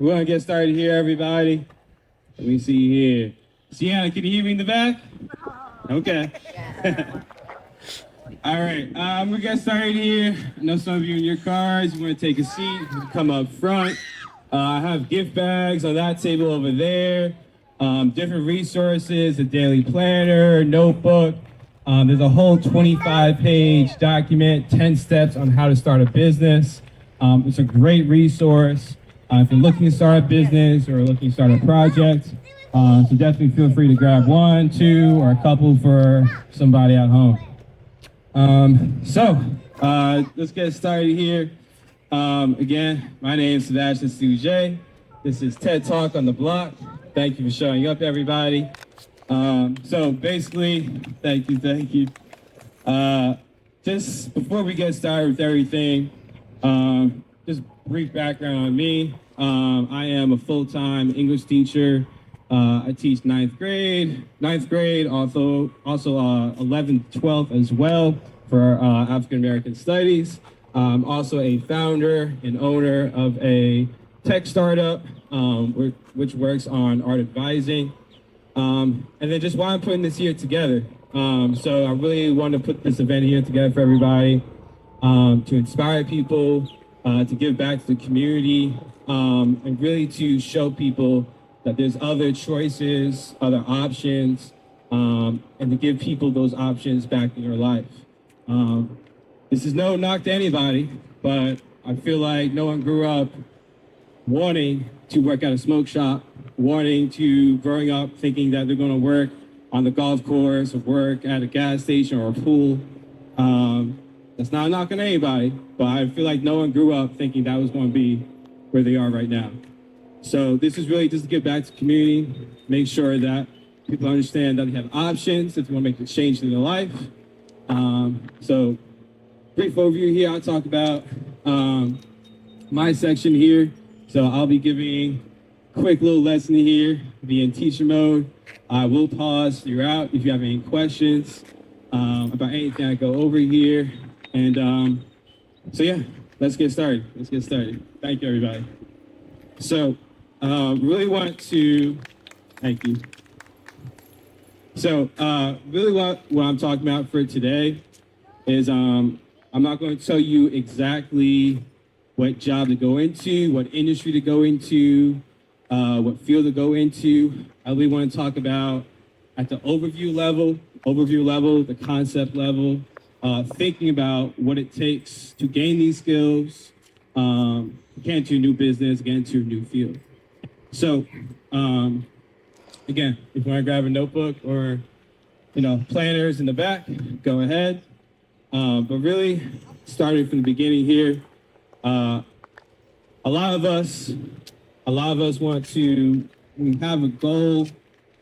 we're gonna get started here, everybody. Let me see here. Sienna, can you hear me in the back? Okay. All right, we're gonna get started here. I know some of you in your cars, you wanna take a seat, you can come up front. I have gift bags on that table over there. Different resources, a daily planner, notebook. There's a whole 25-page document, 10 steps on how to start a business. It's a great resource if you're looking to start a business or looking to start a project. So definitely feel free to grab one, two, or a couple for somebody at home. Let's get started here. Again, my name is Sebastian Suje. This is TED Talk on the Block. Thank you for showing up, everybody. So basically, thank you. Just before we get started with everything, just brief background on me. I am a full-time English teacher. I teach ninth grade, also 11th, 12th as well for African American Studies. I'm also a founder and owner of a tech startup, which works on art advising. And then just why I'm putting this here together. So I really want to put this event here together for everybody, to inspire people, to give back to the community, and really to show people that there's other choices, other options, and to give people those options back in their life. This is no knock to anybody, but I feel like no one grew up wanting to work at a smoke shop, growing up thinking that they're going to work on the golf course or work at a gas station or a pool. That's not a knock on anybody, but I feel like no one grew up thinking that was going to be where they are right now. So this is really just to give back to the community, make sure that people understand that they have options if they want to make a change in their life. So brief overview here, I'll talk about my section here. So I'll be giving a quick little lesson here, be in teacher mode. I will pause throughout if you have any questions about anything I go over here. And so yeah, let's get started. Thank you, everybody. So really want to, thank you. So really what I'm talking about for today is I'm not going to tell you exactly what job to go into, what industry to go into, what field to go into. I really want to talk about at the overview level, the concept level, thinking about what it takes to gain these skills, get into a new business, get into a new field. So again, if you want to grab a notebook or planners in the back, go ahead. But really, starting from the beginning here, a lot of us want to, when we have a goal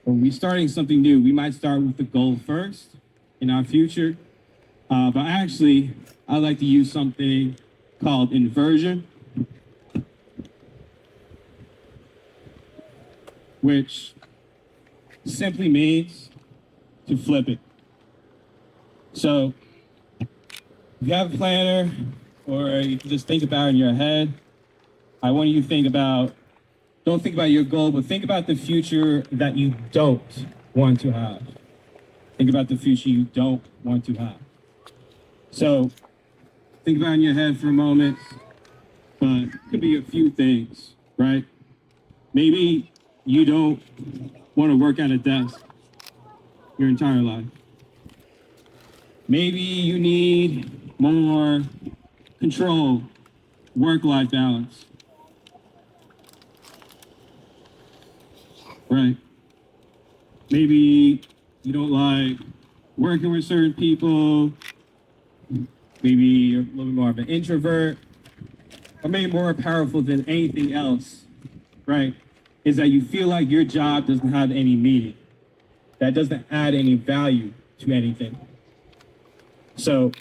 or we're starting something new, we might start with the goal first in our future. But actually, I like to use something called inversion, which simply means to flip it. So if you have a planner or you can just think about it in your head, I want you to don't think about your goal, but think about the future that you don't want to have. Think about the future you don't want to have. So think about it in your head for a moment, but it could be a few things, right? Maybe you don't want to work at a desk your entire life. Maybe you need more control, work-life balance. Right. Maybe you don't like working with certain people. Maybe you're a little bit more of an introvert. Or maybe more powerful than anything else, right, is that you feel like your job doesn't have any meaning. That doesn't add any value to anything. So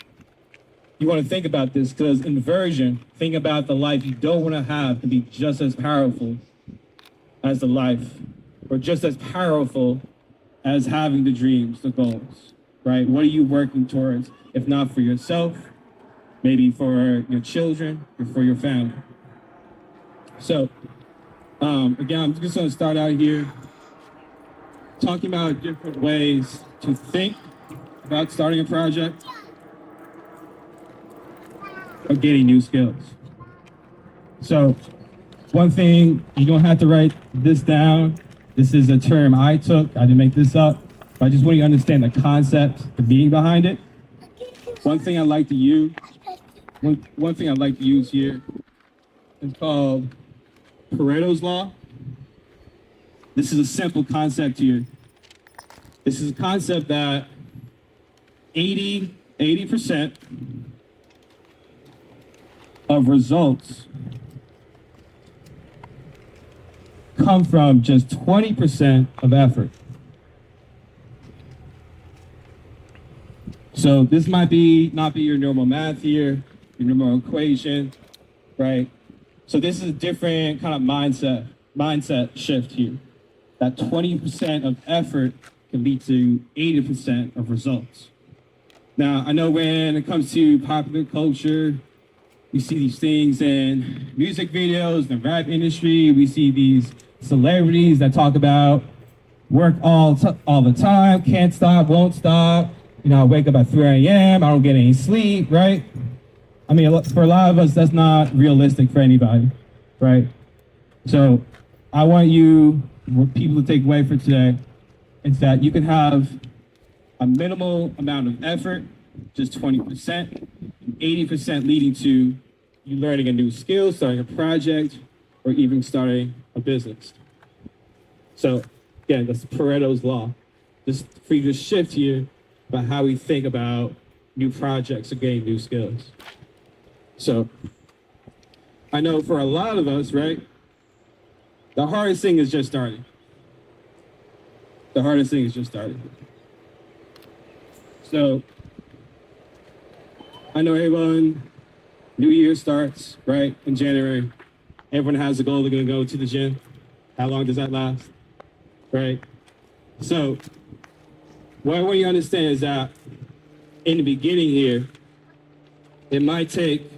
you want to think about this, because inversion, think about the life you don't want to have, can be just as powerful as the life, or just as powerful as having the dreams, the goals, right? What are you working towards, if not for yourself, maybe for your children or for your family? So Again, I'm just going to start out here talking about different ways to think about starting a project or getting new skills. So one thing, you don't have to write this down. This is a term I took. I didn't make this up. But I just want you to understand the concept, the meaning behind it. One thing I like to use, one thing I like to use here is called Pareto's Law. This is a simple concept here. This is a concept that 80% of results come from just 20% of effort. So this might not be your normal math here, your normal equation, right? So this is a different kind of mindset shift here. That 20% of effort can lead to 80% of results. Now, I know when it comes to popular culture, we see these things in music videos, the rap industry. We see these celebrities that talk about work all the time, can't stop, won't stop. You know, I wake up at 3 a.m., I don't get any sleep, right? I mean, for a lot of us, that's not realistic for anybody, right? So I want people to take away for today is that you can have a minimal amount of effort, just 20%, 80% leading to you learning a new skill, starting a project, or even starting a business. So again, that's Pareto's Law. Just for you to shift here about how we think about new projects or getting new skills. So I know for a lot of us, right, the hardest thing is just starting. The hardest thing is just starting. So I know everyone, New Year starts, right, in January. Everyone has a goal, they're gonna go to the gym. How long does that last, right? So what I want you to understand is that in the beginning here, it might take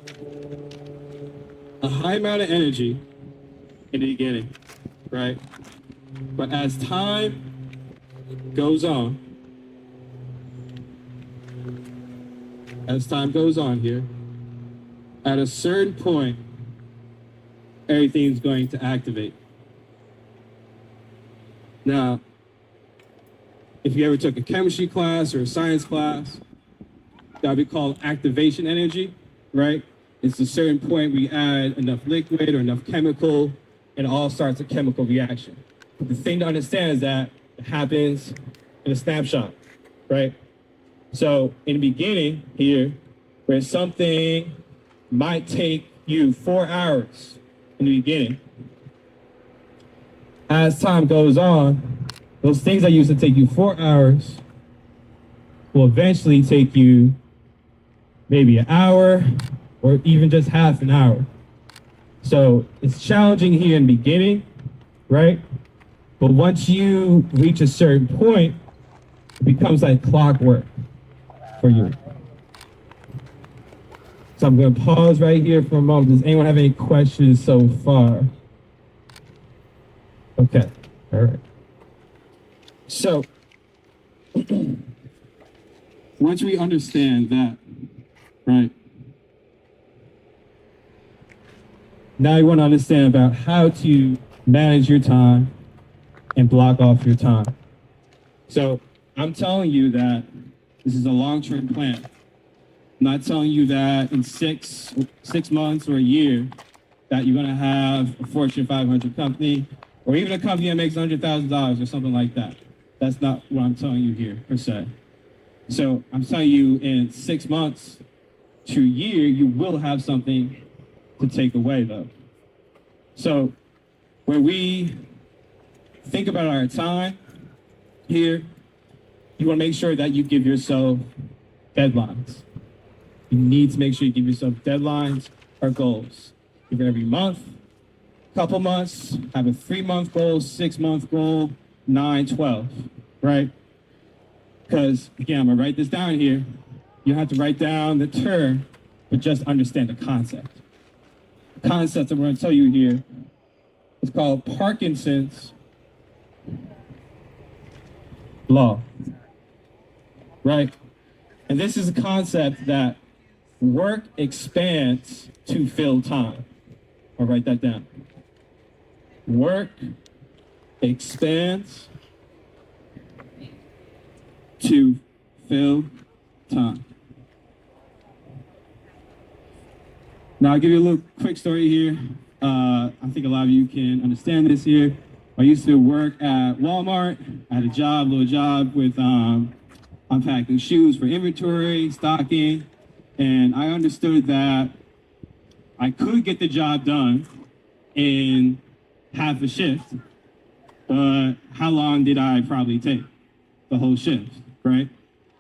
a high amount of energy in the beginning, right? But as time goes on, here, at a certain point, everything's going to activate. Now, if you ever took a chemistry class or a science class, that would be called activation energy, right? It's a certain point where you add enough liquid or enough chemical, and it all starts a chemical reaction. But the thing to understand is that it happens in a snapshot, right? So in the beginning here, where something might take you 4 hours in the beginning, as time goes on, those things that used to take you 4 hours will eventually take you maybe an hour or even just half an hour. So it's challenging here in the beginning, right? But once you reach a certain point, it becomes like clockwork for you. So I'm going to pause right here for a moment. Does anyone have any questions so far? Okay, all right. So once we understand that, right? Now you want to understand about how to manage your time and block off your time. So I'm telling you that this is a long-term plan. I'm not telling you that in six months or a year that you're going to have a Fortune 500 company or even a company that makes $100,000 or something like that. That's not what I'm telling you here, per se. So I'm telling you in 6 months to a year, you will have something to take away, though. So when we think about our time here, you want to make sure that you give yourself deadlines. You need to make sure you give yourself deadlines or goals. Even every month, couple months, have a 3-month goal, 6-month goal, 9, 12, right? Because again, I'm gonna write this down here. You have to write down the term, but just understand the concept. The concept I'm gonna tell you here It's called Parkinson's law, right? And this is a concept that work expands to fill time. I'll write that down. Work expands to fill time. Now, I'll give you a little quick story here. I think a lot of you can understand this here. I used to work at Walmart. I had a little job with unpacking shoes for inventory, stocking, and I understood that I could get the job done in half a shift, but how long did I probably take? The whole shift, right?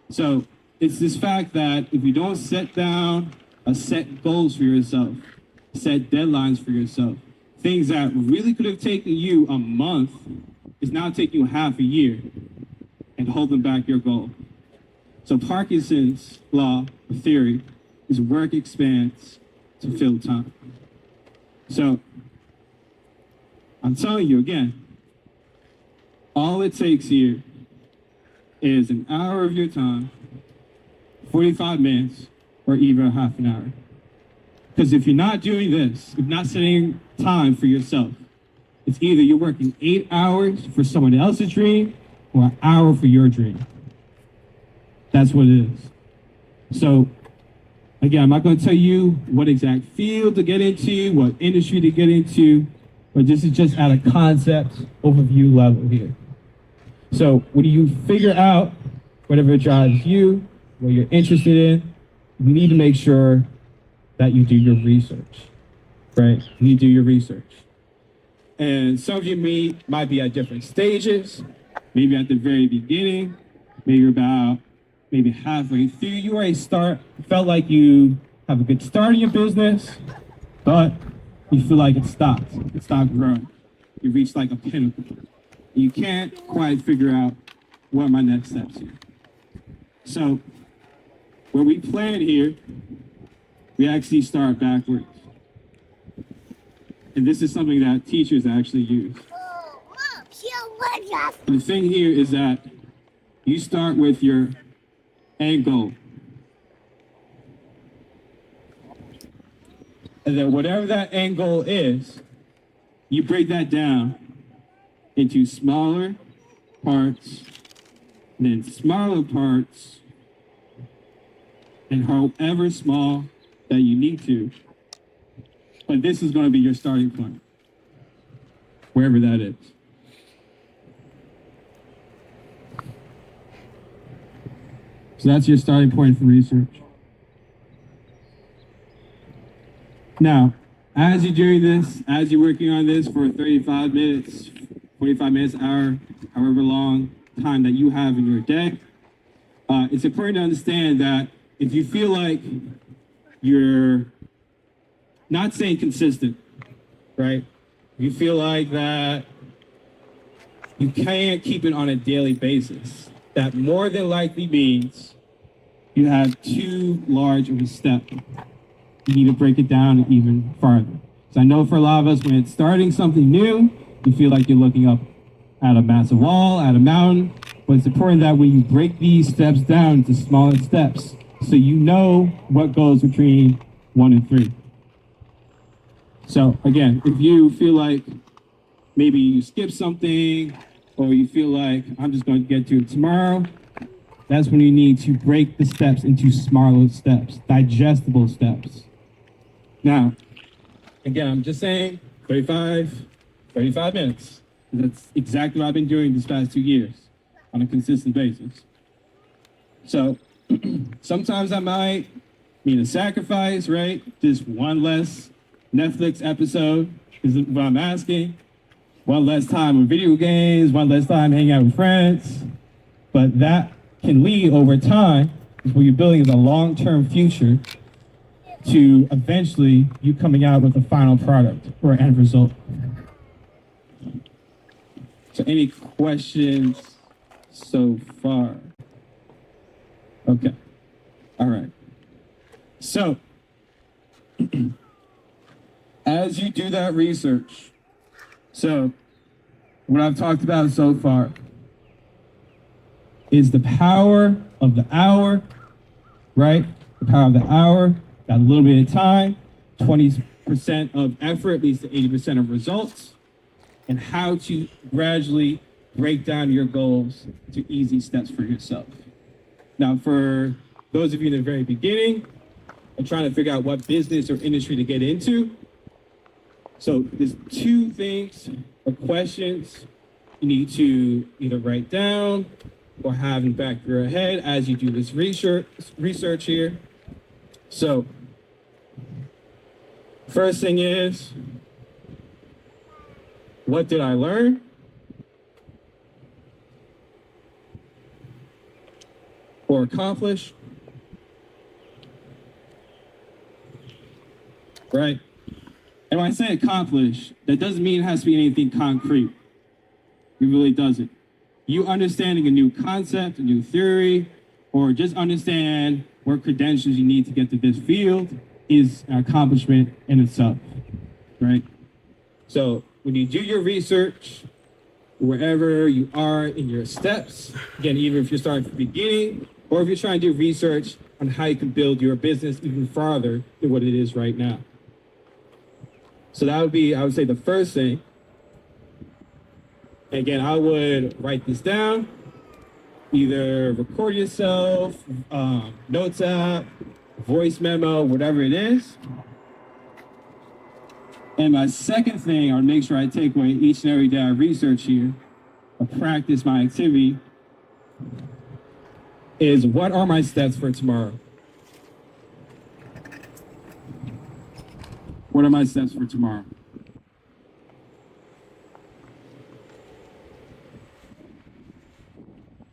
So it's this fact that if you don't set down set goals for yourself, set deadlines for yourself, things that really could have taken you a month is now taking you half a year and holding back your goal. So Parkinson's law of theory is work expands to fill time. So I'm telling you again, all it takes here is an hour of your time, 45 minutes, or even half an hour. Because if you're not doing this, if you're not setting time for yourself, it's either you're working 8 hours for someone else's dream or an hour for your dream. That's what it is. So again, I'm not going to tell you what exact field to get into, what industry to get into, but this is just at a concept overview level here. So when you figure out whatever drives you, what you're interested in, you need to make sure that you do your research, right? You do your research. And some of you might be at different stages, maybe at the very beginning, maybe halfway through. You already felt like you have a good start in your business, but you feel like it stopped growing. You reached like a pinnacle. You can't quite figure out what are my next steps here. So what we plan here, we actually start backwards. And this is something that teachers actually use. And the thing here is that you start with your end goal. And then whatever that end goal is, you break that down into smaller parts, and then smaller parts, and however small that you need to. But this is going to be your starting point, wherever that is. So that's your starting point for research. Now, as you're doing this, as you're working on this for 35 minutes, 45 minutes, hour, however long time that you have in your day, it's important to understand that if you feel like you're not staying consistent, right? You feel like that you can't keep it on a daily basis. That more than likely means you have too large of a step. You need to break it down even farther. So I know for a lot of us, when it's starting something new, you feel like you're looking up at a massive wall, at a mountain. But it's important that when you break these steps down into smaller steps, so you know what goes between 1 and 3. So again, if you feel like maybe you skip something, or you feel like I'm just going to get to it tomorrow, that's when you need to break the steps into smaller steps, digestible steps. Now, again, I'm just saying 35 minutes. That's exactly what I've been doing these past 2 years on a consistent basis. So sometimes I might mean a sacrifice, right? Just one less Netflix episode is what I'm asking. One less time with video games, one less time hanging out with friends. But that can lead over time, is what you're building is a long-term future to eventually you coming out with a final product or end result. So any questions so far? Okay. All right. So as you do that research, So what I've talked about so far is the power of the hour, right? The power of the hour, got a little bit of time, 20% of effort leads to 80% of results, and how to gradually break down your goals to easy steps for yourself. Now, for those of you in the very beginning, I'm trying to figure out what business or industry to get into. So there's two things or questions you need to either write down or have in the back of your head as you do this research here. So first thing is, what did I learn? Or accomplish? Right? And when I say accomplish, that doesn't mean it has to be anything concrete. It really doesn't. You understanding a new concept, a new theory, or just understand what credentials you need to get to this field is an accomplishment in itself, right? So when you do your research, wherever you are in your steps, again, even if you're starting from the beginning, or if you're trying to do research on how you can build your business even farther than what it is right now. So that would be, I would say, the first thing. Again, I would write this down, either record yourself, notes app, voice memo, whatever it is. And my second thing, I would make sure I take away each and every day I research here, or practice my activity, is what are my steps for tomorrow? What are my steps for tomorrow?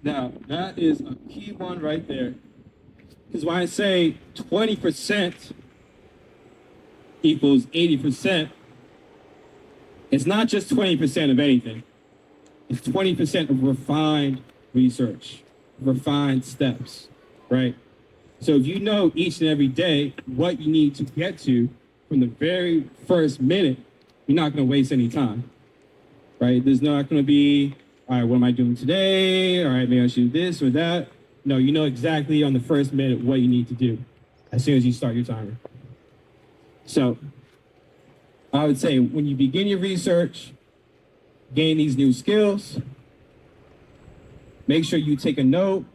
Now, that is a key one right there. Because when I say 20% equals 80%, it's not just 20% of anything. It's 20% of refined research, refined steps, right? So if you know each and every day what you need to get to from the very first minute, you're not going to waste any time, right? There's not going to be, all right, what am I doing today? All right, maybe I should do this or that. No, you know exactly on the first minute what you need to do as soon as you start your timer. So I would say when you begin your research, gain these new skills, make sure you take a note,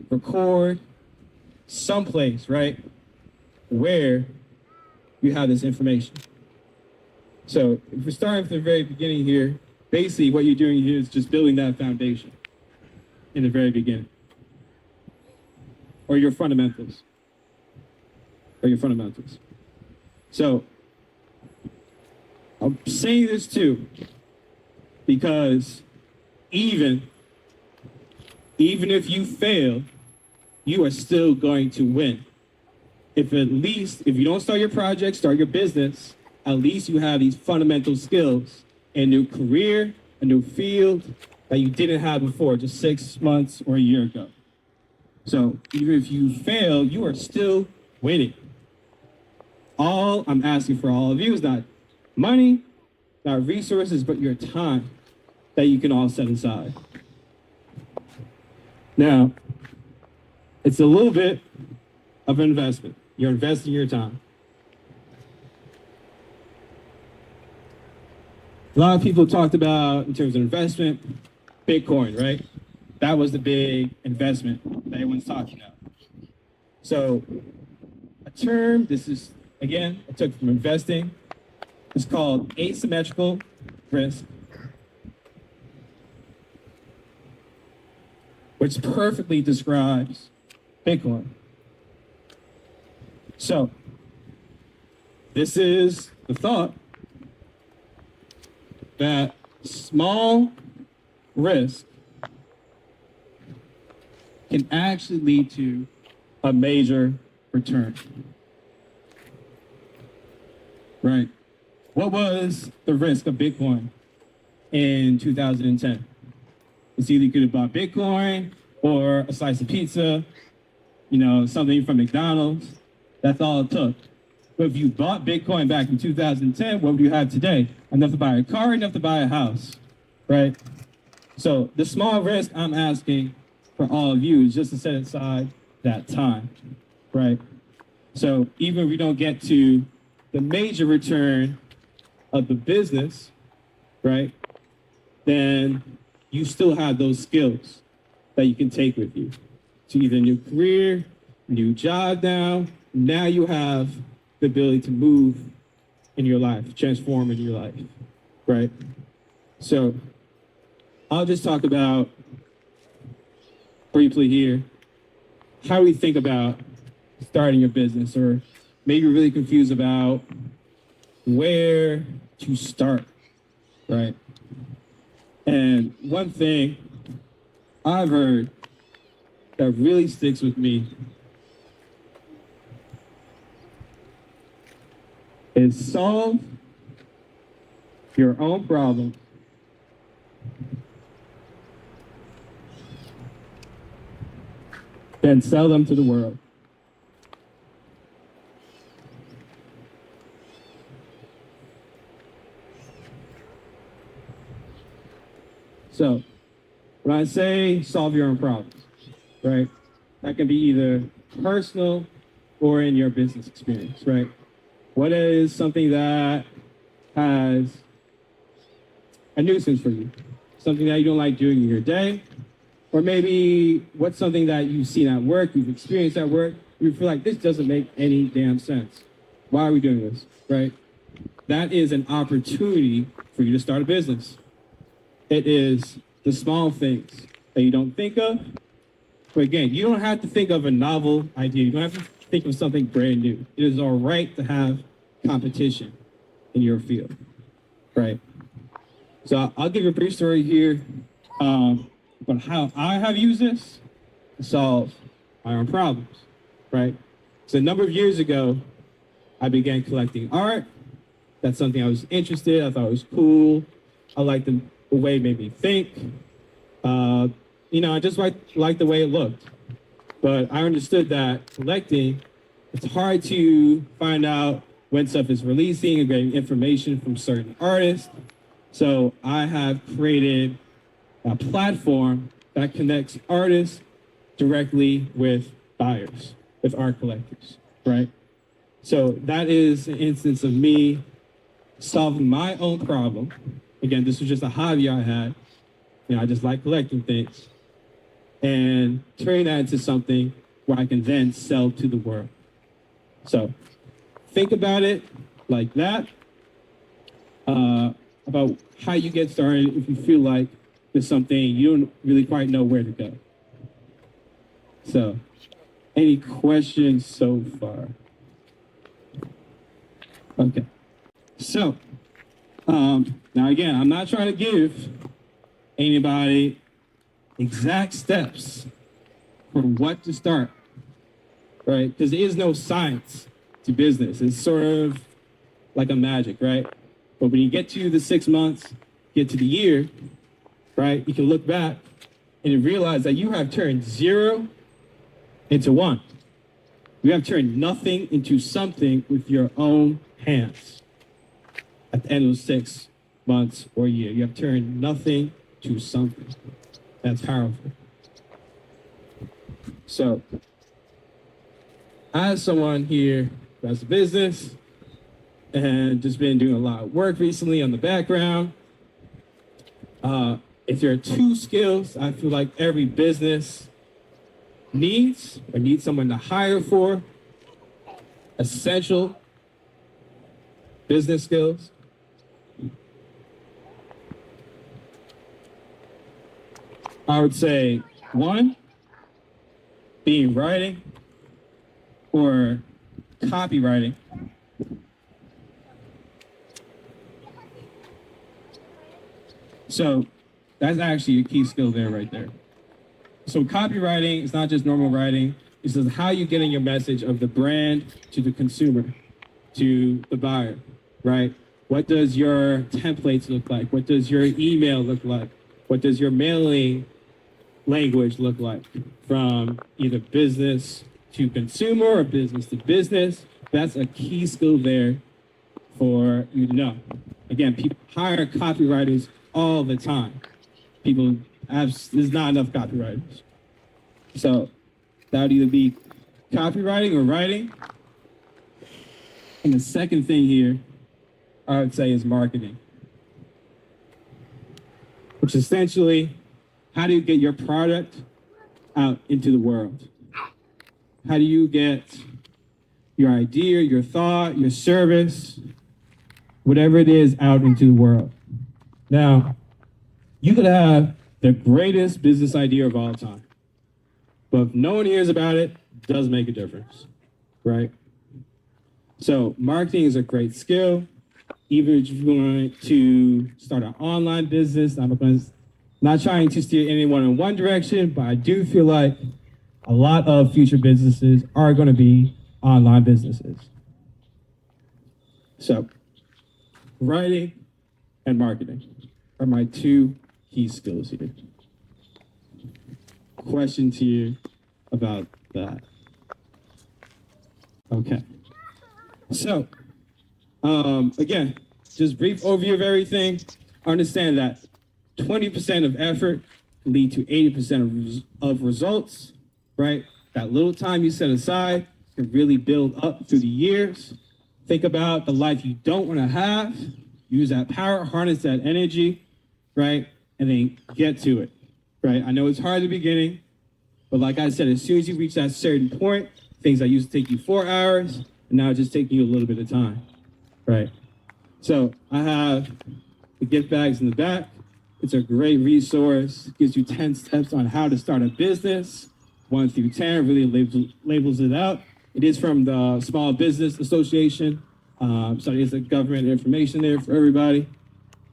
record someplace, right, where you have this information. So if we're starting from the very beginning here, basically what you're doing here is just building that foundation in the very beginning. Or your fundamentals. So I'm saying this too, because even if you fail, you are still going to win. If you don't start your project, start your business, at least you have these fundamental skills, a new career, a new field that you didn't have before, just 6 months or a year ago. So even if you fail, you are still winning. All I'm asking for all of you is not money, not resources, but your time that you can all set aside. Now, it's a little bit of an investment. You're investing your time. A lot of people talked about, in terms of investment, Bitcoin, right? That was the big investment that everyone's talking about. So a term, this is, again, I took from investing, it's called asymmetrical risk, which perfectly describes Bitcoin. So this is the thought that small risk can actually lead to a major return. Right. What was the risk of Bitcoin in 2010? It's either you could have bought Bitcoin or a slice of pizza, something from McDonald's. That's all it took. But if you bought Bitcoin back in 2010, what would you have today? Enough to buy a car, enough to buy a house, right? So the small risk I'm asking for all of you is just to set aside that time, right? So even if we don't get to the major return of the business, right, then you still have those skills that you can take with you to either a new career, new job now. Now you have the ability to move in your life, transform in your life, right? So I'll just talk about briefly here how we think about starting a business, or maybe you're really confused about where to start, right? And one thing I've heard that really sticks with me is solve your own problems then sell them to the world. So when I say solve your own problems, right, that can be either personal or in your business experience, right? What is something that has a nuisance for you? Something that you don't like doing in your day? Or maybe what's something that you've seen at work, you've experienced at work, you feel like this doesn't make any damn sense. Why are we doing this, right? That is an opportunity for you to start a business. It is the small things that you don't think of. But again, you don't have to think of a novel idea. You don't have to think of something brand new. It is all right to have competition in your field, right? So I'll give you a brief story here about how I have used this to solve my own problems, right? So a number of years ago, I began collecting art. That's something I was interested in. I thought it was cool. I liked the way it made me think. I just liked the way it looked. But I understood that collecting, it's hard to find out when stuff is releasing and getting information from certain artists. So I have created a platform that connects artists directly with buyers, with art collectors, right? So that is an instance of me solving my own problem. Again, this was just a hobby I had. I just like collecting things, and turning that into something where I can then sell to the world. So think about it like that, about how you get started if you feel like there's something you don't really quite know where to go. So, any questions so far? Okay. So, now again, I'm not trying to give anybody exact steps for what to start, right? Because there is no science to business. It's sort of like a magic, right? But when you get to the 6 months, get to the year, right, you can look back and realize that you have turned 0 into 1. You have turned nothing into something with your own hands. At the end of 6 months or a year, you have turned nothing to something. That's powerful. So, as someone here who has a business and just been doing a lot of work recently on the background, if there are 2 skills I feel like every business needs or needs someone to hire for, essential business skills, I would say 1, being writing or copywriting. So that's actually a key skill there, right there. So copywriting is not just normal writing. It's just how you getting your message of the brand to the consumer, to the buyer, right? What does your templates look like? What does your email look like? What does your mailing language look like, from either business to consumer or business to business? That's a key skill there for you to know. Again, people hire copywriters all the time. People there's not enough copywriters. So that would either be copywriting or writing. And the second thing here, I would say, is marketing, which essentially, how do you get your product out into the world? How do you get your idea, your thought, your service, whatever it is, out into the world? Now, you could have the greatest business idea of all time, but if no one hears about it, it does make a difference, right? So marketing is a great skill. Even if you want to start an online business, I'm not trying to steer anyone in one direction, but I do feel like a lot of future businesses are going to be online businesses. So writing and marketing are my two key skills here. Question to you about that. Okay. So, again, just brief overview of everything. Understand that 20% of effort lead to 80% of results, right? That little time you set aside can really build up through the years. Think about the life you don't want to have. Use that power, harness that energy, right? And then get to it, right? I know it's hard at the beginning, but like I said, as soon as you reach that certain point, things that used to take you 4 hours, and now it's just taking you a little bit of time, right? So I have the gift bags in the back. It's a great resource. It gives you 10 steps on how to start a business, 1 through 10, really labels it out. It is from the Small Business Association. So there's a government information there for everybody.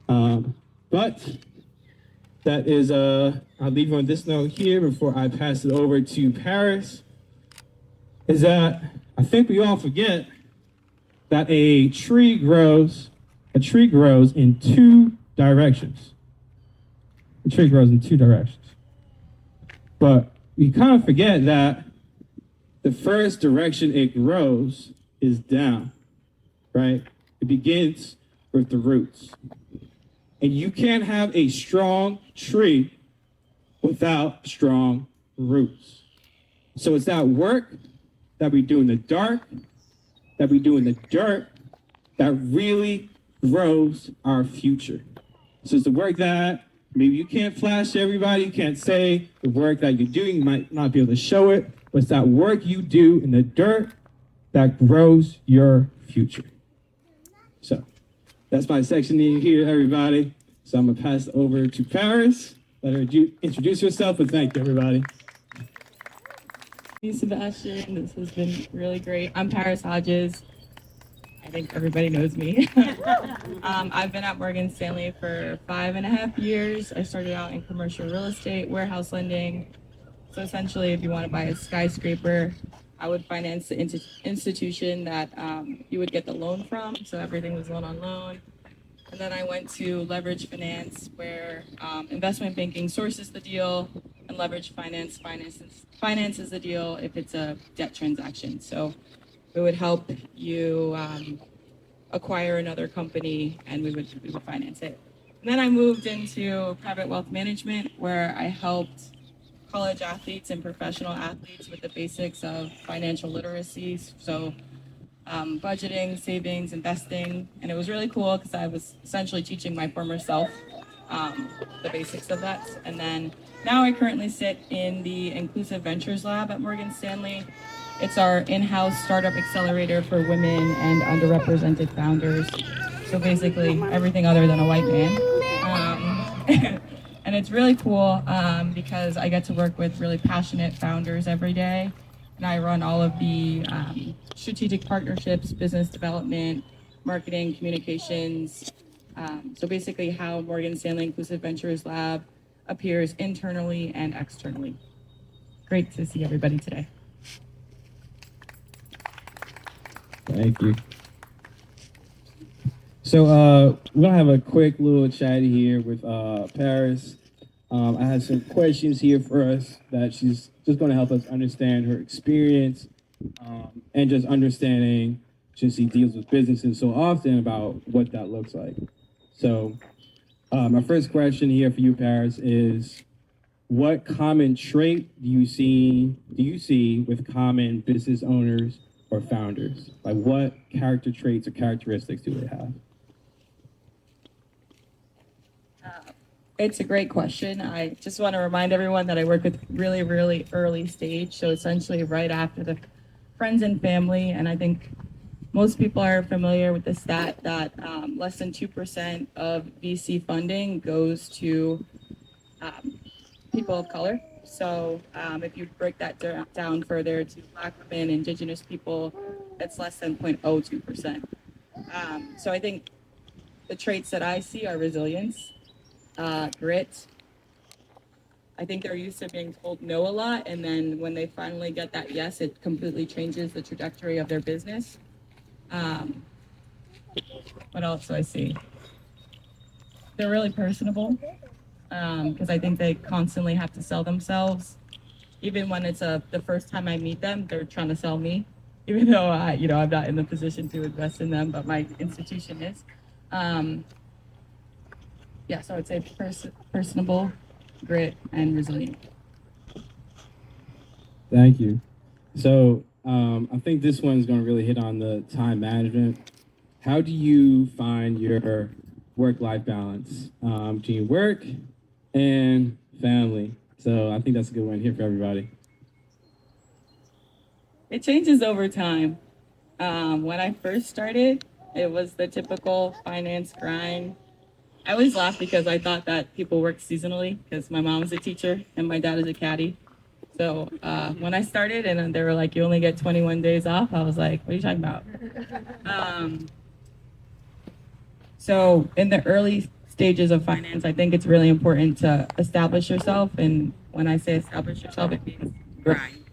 But that is, I'll leave you on this note here before I pass it over to Paris, is that I think we all forget that a tree grows in 2 directions. A tree grows in 2 directions. But we kind of forget that the first direction it grows is down, right? It begins with the roots. And you can't have a strong tree without strong roots. So it's that work that we do in the dark, that we do in the dirt, that really grows our future. So it's the work that maybe you can't flash to everybody, you can't say the work that you're doing, you might not be able to show it, but it's that work you do in the dirt that grows your future. So that's my section here, everybody. So I'm gonna pass it over to Paris. Let her introduce herself, and thank you, everybody. Thank you, Sebastian. This has been really great. I'm Paris Hodges. I think everybody knows me. I've been at Morgan Stanley for 5.5 years. I started out in commercial real estate, warehouse lending. So essentially, if you want to buy a skyscraper, I would finance the institution that you would get the loan from. So everything was loan on loan. And then I went to leverage finance, where investment banking sources the deal, and leverage finance finances the deal if it's a debt transaction. So we would help you acquire another company, and we would finance it. And then I moved into private wealth management, where I helped college athletes and professional athletes with the basics of financial literacy. So budgeting, savings, investing. And it was really cool because I was essentially teaching my former self the basics of that. And then now I currently sit in the Inclusive Ventures Lab at Morgan Stanley. It's our in-house startup accelerator for women and underrepresented founders. So basically everything other than a white man. And it's really cool because I get to work with really passionate founders every day. And I run all of the strategic partnerships, business development, marketing, communications. So basically how Morgan Stanley Inclusive Ventures Lab appears internally and externally. Great to see everybody today. Thank you. So we're gonna have a quick little chat here with Paris. I have some questions here for us that she's just gonna help us understand her experience and just understanding since he deals with businesses so often, about what that looks like. So my first question here for you, Paris, is what common trait do you see with common business owners or founders? Like what character traits or characteristics do they have? It's a great question. I just want to remind everyone that I work with really, really early stage, so essentially right after the friends and family. And I think most people are familiar with the stat that less than 2% of VC funding goes to people of color. So if you break that down further to Black women, Indigenous people, it's less than 0.02%. So I think the traits that I see are resilience, grit. I think they're used to being told no a lot, and then when they finally get that yes, it completely changes the trajectory of their business. What else do I see? They're really personable because I think they constantly have to sell themselves. Even when it's the first time I meet them, they're trying to sell me, even though I'm not in the position to invest in them, but my institution is. So I would say personable, grit, and resilient. Thank you. So I think this one's going to really hit on the time management. How do you find your work-life balance between work and family? So I think that's a good one here for everybody. It changes over time. When I first started, it was the typical finance grind. I always laugh because I thought that people worked seasonally because my mom is a teacher and my dad is a caddy. So when I started and they were like, you only get 21 days off, I was like, what are you talking about? So in the early stages of finance, I think it's really important to establish yourself. And when I say establish yourself, it means grind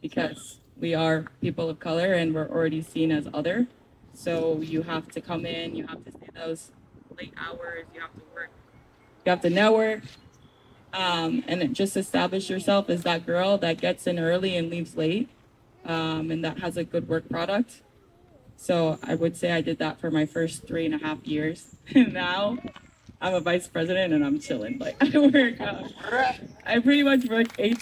because we are people of color and we're already seen as other. So you have to come in, you have to stay those late hours, you have to work, you have to network, and just establish yourself as that girl that gets in early and leaves late, and that has a good work product. So I would say I did that for my first 3.5 years. Now I'm a vice president and I'm chilling. Like I pretty much work yeah.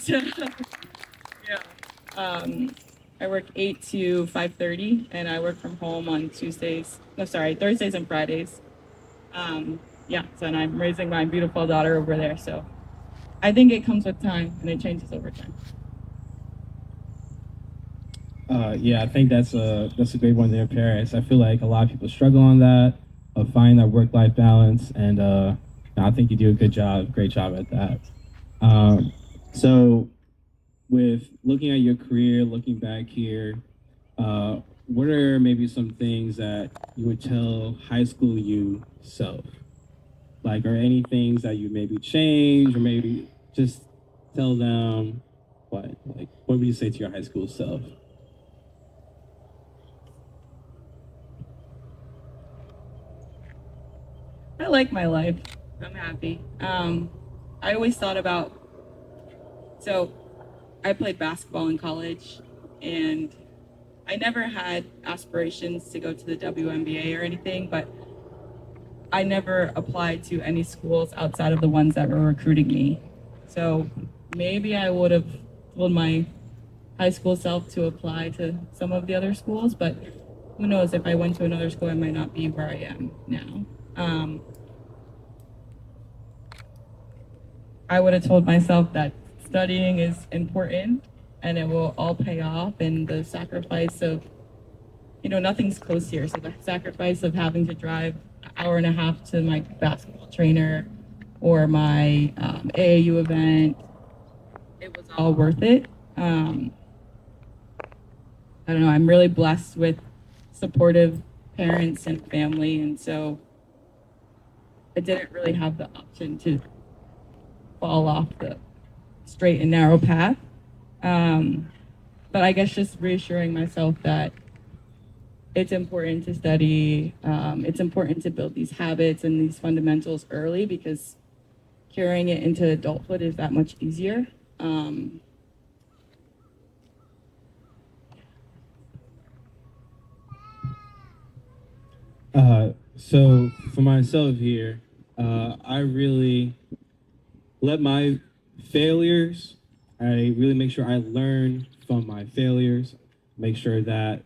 I work 8 to 5:30, and I work from home on Thursdays and Fridays. So and I'm raising my beautiful daughter over there. So I think it comes with time and it changes over time. I think that's a great one there, Paris. I feel like a lot of people struggle on that, of finding that work-life balance, and I think you do a great job at that. So, with looking at your career, looking back here, what are maybe some things that you would tell high school you self? Like, are any things that you maybe change, or maybe just tell them what? Like, what would you say to your high school self? I like my life. I'm happy. I always thought about, so I played basketball in college and I never had aspirations to go to the WNBA or anything, but I never applied to any schools outside of the ones that were recruiting me. So maybe I would have told my high school self to apply to some of the other schools, but who knows, if I went to another school, I might not be where I am now. I would have told myself that studying is important and it will all pay off, and the sacrifice of, nothing's close here. So the sacrifice of having to drive an hour and a half to my basketball trainer or my AAU event, it was all worth it. I don't know, I'm really blessed with supportive parents and family, and so I didn't really have the option to fall off the straight and narrow path. But I guess just reassuring myself that it's important to study, it's important to build these habits and these fundamentals early, because carrying it into adulthood is that much easier. So for myself here, I really let my failures, I really make sure I learn from my failures, make sure that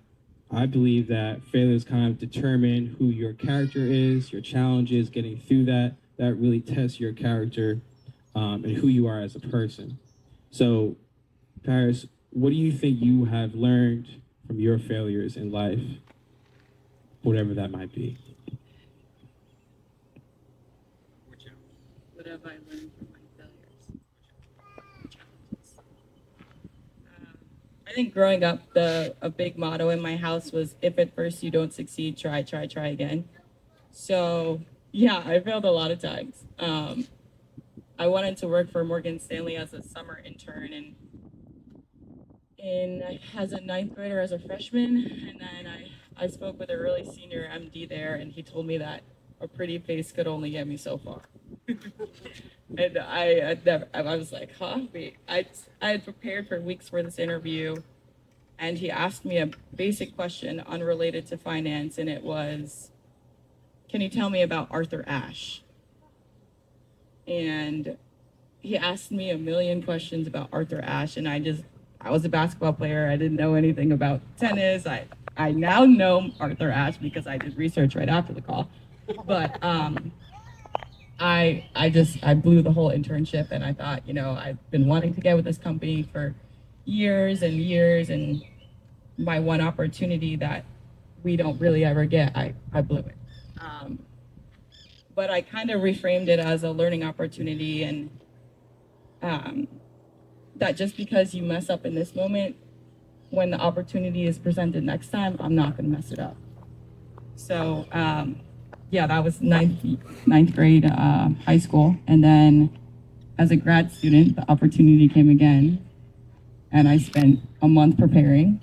I believe that failures kind of determine who your character is, your challenges, getting through that really tests your character and who you are as a person. So, Paris, what do you think you have learned from your failures in life, whatever that might be? What have I learned from my failures? I think growing up, a big motto in my house was, "If at first you don't succeed, try, try, try again." So yeah, I failed a lot of times. I wanted to work for Morgan Stanley as a summer intern, and in as a ninth grader, as a freshman, and then I spoke with a really senior MD there, and he told me that a pretty face could only get me so far. And I was like, huh? Wait, I had prepared for weeks for this interview, and he asked me a basic question unrelated to finance, and it was, can you tell me about Arthur Ashe? And he asked me a million questions about Arthur Ashe, and I was a basketball player. I didn't know anything about tennis. I now know Arthur Ashe because I did research right after the call. But I blew the whole internship, and I thought, I've been wanting to get with this company for years and years, and my one opportunity that we don't really ever get, I blew it. But I kind of reframed it as a learning opportunity, and that just because you mess up in this moment, when the opportunity is presented next time, I'm not going to mess it up. So yeah, that was ninth grade high school, and then as a grad student, the opportunity came again, and I spent a month preparing.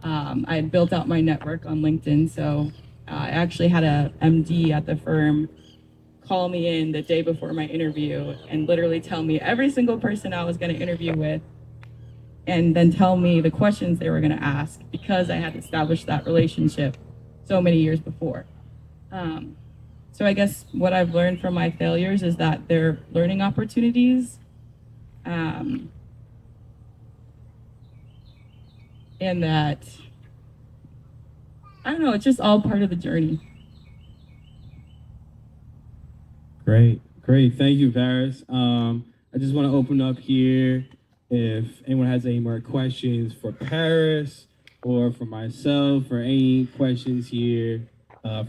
I had built out my network on LinkedIn, so I actually had a MD at the firm call me in the day before my interview and literally tell me every single person I was going to interview with, and then tell me the questions they were going to ask because I had established that relationship so many years before. So I guess what I've learned from my failures is that they're learning opportunities, and that, I don't know, it's just all part of the journey. Great, great. Thank you, Paris. I just want to open up here if anyone has any more questions for Paris or for myself, or any questions here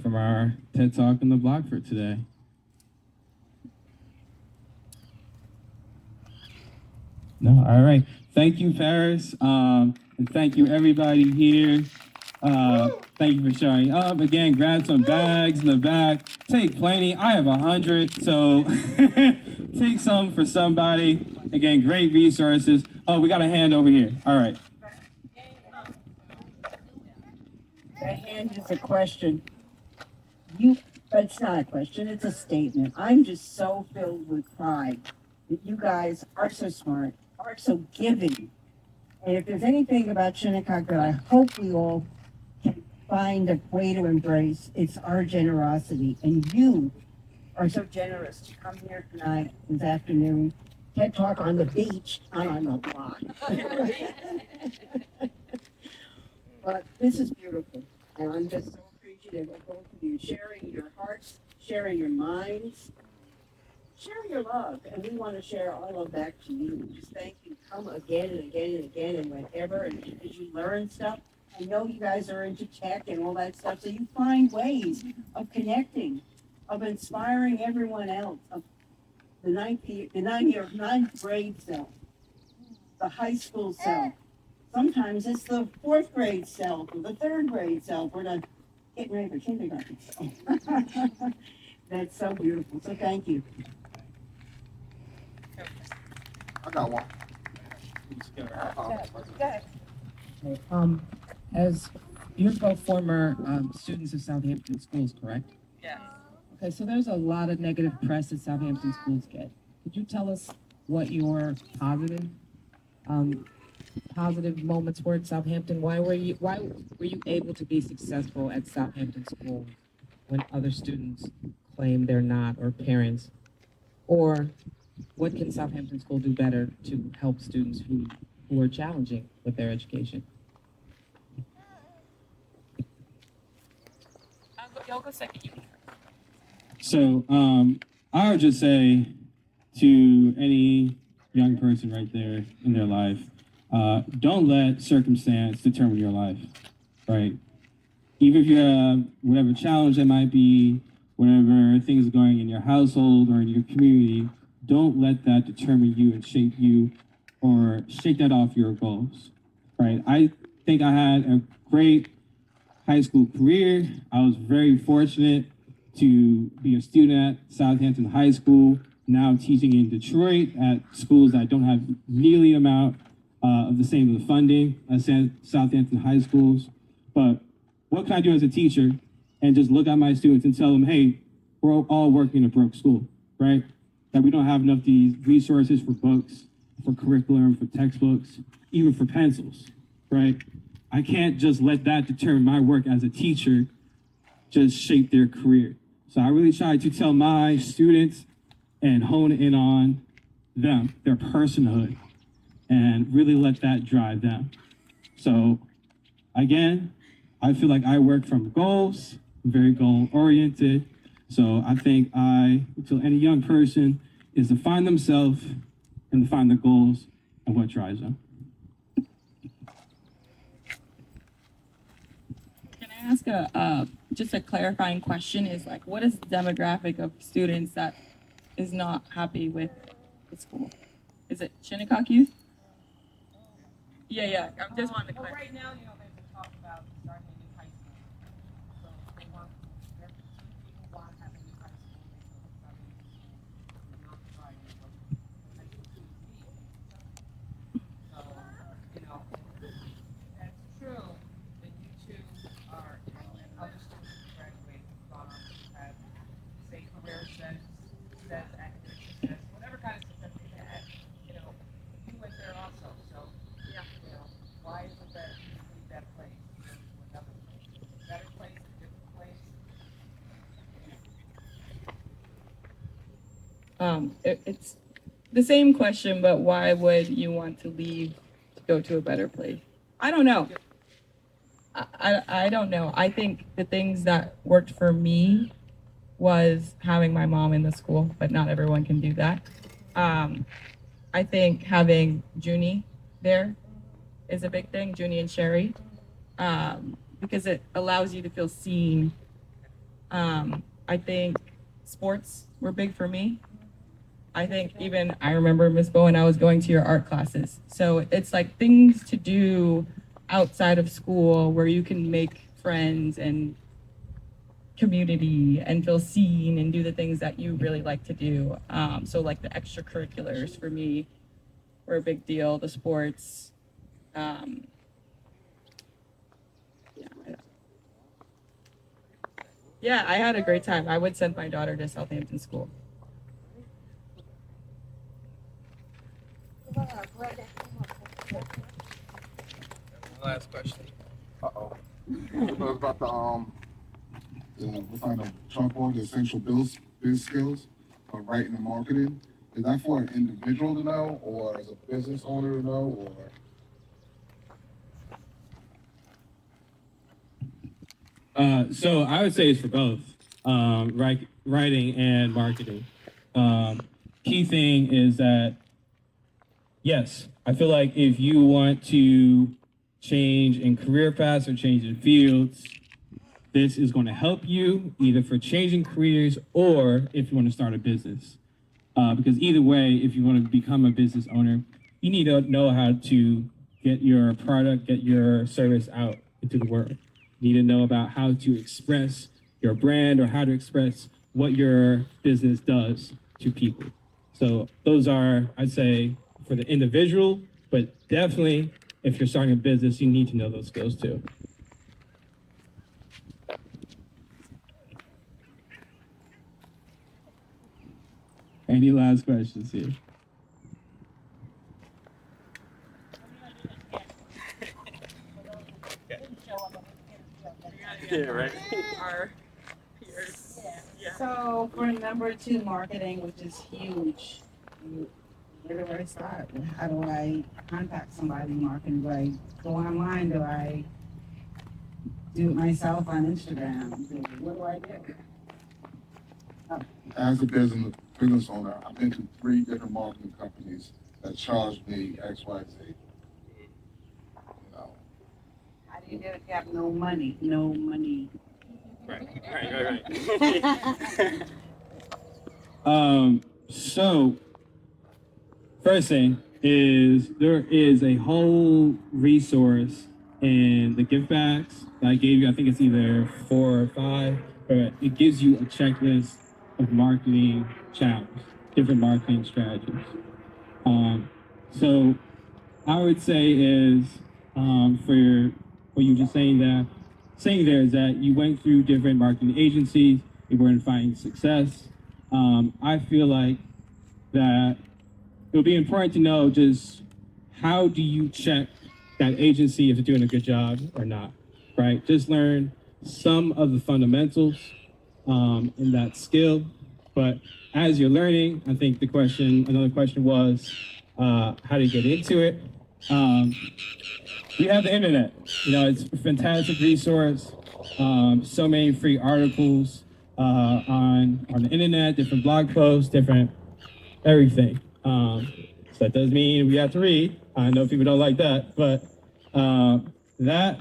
from our TED Talk on the block for today. No, all right. Thank you, Paris, and thank you, everybody here. Thank you for showing up. Again, grab some bags in the back. Take plenty. I have 100, so take some for somebody. Again, great resources. Oh, we got a hand over here. All right. That hand is a question. But it's not a question, it's a statement. I'm just so filled with pride that you guys are so smart, are so giving. And if there's anything about Shinnecock that I hope we all can find a way to embrace, it's our generosity. And you are so generous to come here tonight, this afternoon, TED Talk on the beach, not on the block. But this is beautiful, and I'm just so appreciative of both of you sharing your hearts, sharing your minds, sharing your love, and we want to share our love back to you. Just thank you. Come again and again and again, and whenever, and as you learn stuff. I know you guys are into tech and all that stuff, so you find ways of connecting, of inspiring everyone else, of the ninth grade self, the high school self. Sometimes it's the fourth grade self or the third grade self or the getting ready for kindergarten self. That's so beautiful. So thank you. I got one. As you're both former students of Southampton schools, correct? Yeah. Okay, so there's a lot of negative press that Southampton schools get. Could you tell us what your positive moments were at Southampton? Why were you able to be successful at Southampton School? when other students claim they're not, or parents? Or what can Southampton School do better to help students who are challenging with their education? Y'all go second. You. So I would just say to any young person right there in their life, don't let circumstance determine your life, right? Even if you have whatever challenge that might be, whatever things are going in your household or in your community, don't let that determine you and shape you or shake that off your goals, right? I think I had a great high school career. I was very fortunate to be a student at Southampton High School. Now I'm teaching in Detroit at schools that don't have nearly the amount of the same of the funding as Southampton High Schools. But what can I do as a teacher and just look at my students and tell them, hey, we're all working in a broke school, right? That we don't have enough of these resources for books, for curriculum, for textbooks, even for pencils, right? I can't just let that determine my work as a teacher, just shape their career. So I really try to tell my students and hone in on them, their personhood, and really let that drive them. So again, I feel like I work from goals, very goal oriented. So I think to any young person is to find themselves and to find their goals and what drives them. Can I ask just a clarifying question? Is like, what is the demographic of students that is not happy with the school? Is it Shinnecock youth? Yeah. I'm just wanting to clarify. Right now, there's a talk about starting a new high school. So they want, people want to have a new high school. They're not trying to go to high school students need. So, that's true that you two are, and other students who graduate have gone on to have, say, career success, academic success, whatever kind of success they had, you went there also. So, why is it that you leave that place to go to another place? A better place, a different place? It's the same question, but why would you want to leave to go to a better place? I don't know. I don't know. I think the things that worked for me was having my mom in the school, but not everyone can do that. I think having Junie there is a big thing, Junie and Sherry, because it allows you to feel seen. I think sports were big for me. I think even I remember Miss Bowen, I was going to your art classes. So it's like things to do outside of school where you can make friends and community and feel seen and do the things that you really like to do. So like the extracurriculars for me were a big deal, the sports. Yeah, I had a great time. I would send my daughter to Southampton School. Last question. Uh-oh. It was about what kind of chalkboard, the essential biz skills of writing and marketing. Is that for an individual to know, or as a business owner to know, or? So I would say it's for both, writing and marketing. Key thing is that, yes, I feel like if you want to change in career paths or change in fields, this is going to help you either for changing careers or if you want to start a business. Because either way, if you want to become a business owner, you need to know how to get your product, get your service out into the world. You need to know about how to express your brand or how to express what your business does to people. So those are, I'd say, for the individual, but definitely if you're starting a business, you need to know those skills too. Any last questions here? Yeah, right. Our peers. So for number two, marketing, which is huge, where do I start? How do I contact somebody in marketing? Do I go online? Do I do it myself on Instagram? What do I do? As a business owner, I've been to 3 different marketing companies that charged me X, Y, Z. You know, How do you do it if you have no money? No money. Right. So first thing is there is a whole resource in the gift bags that I gave you. I think it's either 4 or 5, but it gives you a checklist of marketing channels, different marketing strategies. So I would say is for what you were just saying there is that you went through different marketing agencies, you weren't finding success. I feel like that it would be important to know just how do you check that agency if they're doing a good job or not, right? Just learn some of the fundamentals in that skill. But as you're learning, I think another question was, how to get into it. We have the internet. It's a fantastic resource. So many free articles on the internet, different blog posts, different everything. So that does mean we have to read. I know people don't like that, but that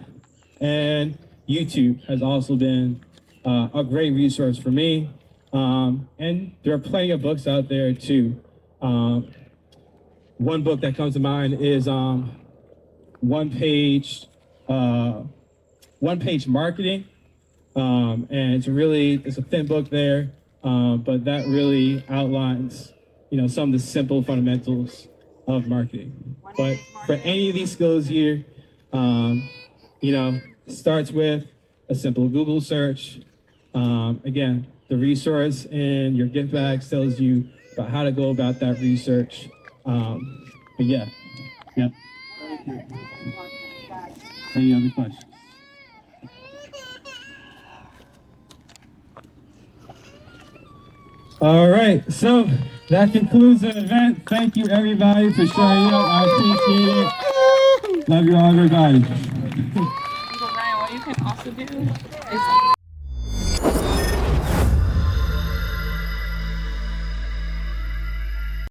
and YouTube has also been a great resource for me. And there are plenty of books out there too. One book that comes to mind is one page marketing. And it's a thin book there, but that really outlines, some of the simple fundamentals of marketing. But for any of these skills here, starts with a simple Google search. Again, the resource in your gift bags tells you about how to go about that research. But yeah. Any other questions? All right, so that concludes the event. Thank you, everybody, for showing up. I appreciate it. Love you all, everybody. Ryan, what you can also do is